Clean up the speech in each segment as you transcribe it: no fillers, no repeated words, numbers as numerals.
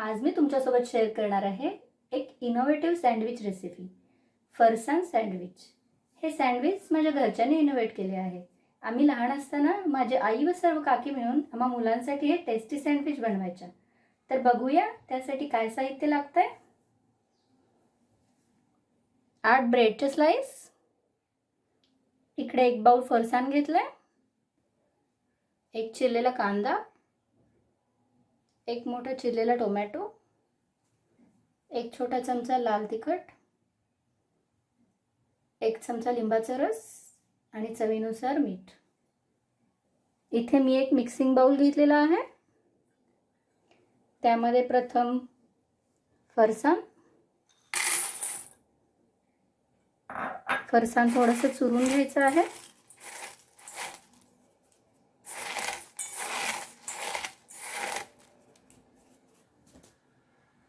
आज मी तुमच्यासोबत शेअर करणार आहे एक इनोव्हेटिव्ह सँडविच रेसिपी, फरसाण सँडविच। हे सँडविच माझ्या घरच्यांनी इनोव्हेट केले आहे। आम्ही लहान असताना माझे आई व सर्व काकी मिळून आम्हा मुलांसाठी हे टेस्टी सँडविच बनवायच्या। तर बघूया त्यासाठी काय साहित्य लागतंय। 8 ब्रेडचे स्लाइस, इकडे 1 बाउल फरसाण घेतलाय, 1 चिरलेला कांदा, 1 मोठा चिरलेला टोमॅटो, 1 छोटा चमचा लाल तिखट, 1 चमचा लिंबाचा रस आणि चवीनुसार मीठ। इथे मी एक मिक्सिंग बाउल घेतलेला आहे। त्यामध्ये प्रथम फरसाण थोडंसं चुरून घ्यायचं आहे।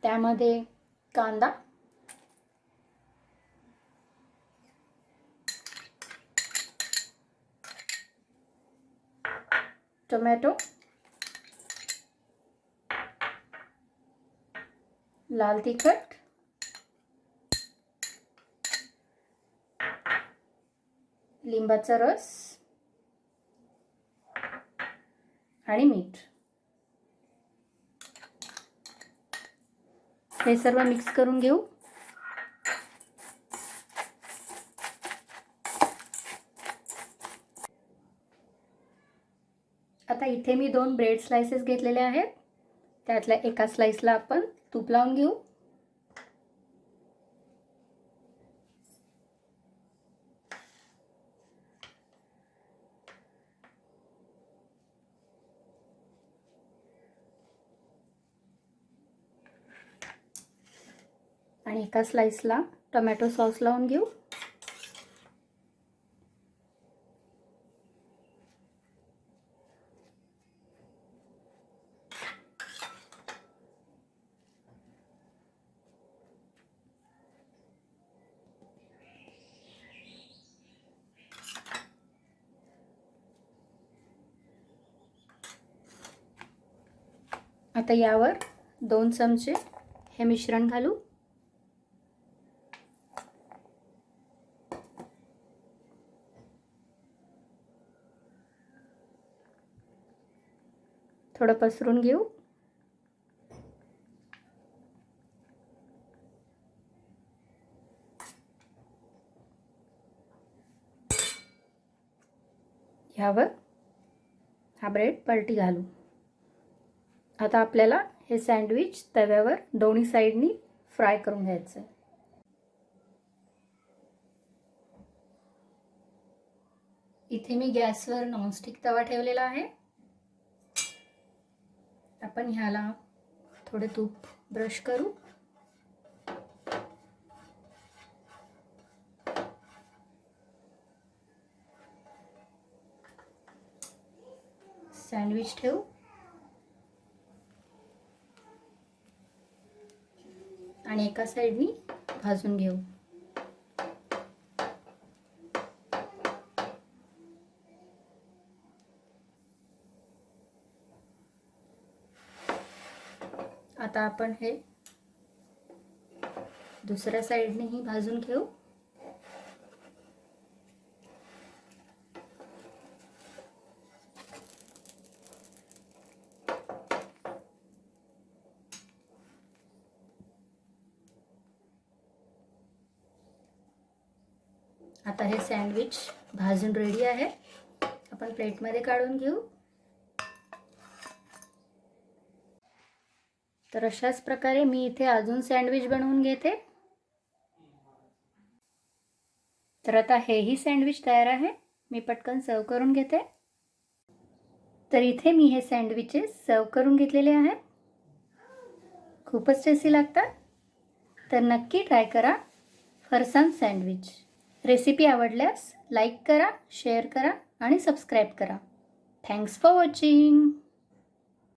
त्यामध्ये कांदा, टोमॅटो, लाल तिखट, लिंबाचा रस आणि मीठ हे सर्व मिक्स करून घेऊ। आता इथे मी 2 ब्रेड स्लाइसेस घेतलेले आहेत। त्यातल्या एका स्लाइसला आपण तूप लावून घेऊ। आणि एका स्लाइसला टोमॅटो सॉस लावून घेऊ। आता यावर 2 चमचे हे मिश्रण घालू। थोडं पसरून घेऊ। यावर हा ब्रेड पलटी घालू। आता आपल्याला हे सँडविच तव्यावर दोन्ही साइडनी फ्राय करून घ्यायचं आहे। इथे मी गॅसवर नॉनस्टिक तवा ठेवलेला आहे। आपण ह्याला थोडे तूप ब्रश करू। सँडविच ठेवू आणि एका साइडनी भाजून घेऊ। आता आपण हे दुसऱ्या साइडनेही भाजून घेऊ। आता हे सँडविच भाजून रेडी आहे। आपण प्लेटमध्ये काढून घेऊ। तर अशाच प्रकारे मी इथे अजून सँडविच बनवून घेते। तर आता हेही सँडविच तयार आहे। मी पटकन सर्व करून घेते। तर इथे मी हे सँडविचेस सर्व करून घेतलेले आहेत। खूपच टेस्टी लागतात। तर नक्की ट्राय करा फरसाण सँडविच। रेसिपी आवडल्यास लाईक करा, शेअर करा आणि सबस्क्राईब करा। Thanks for watching.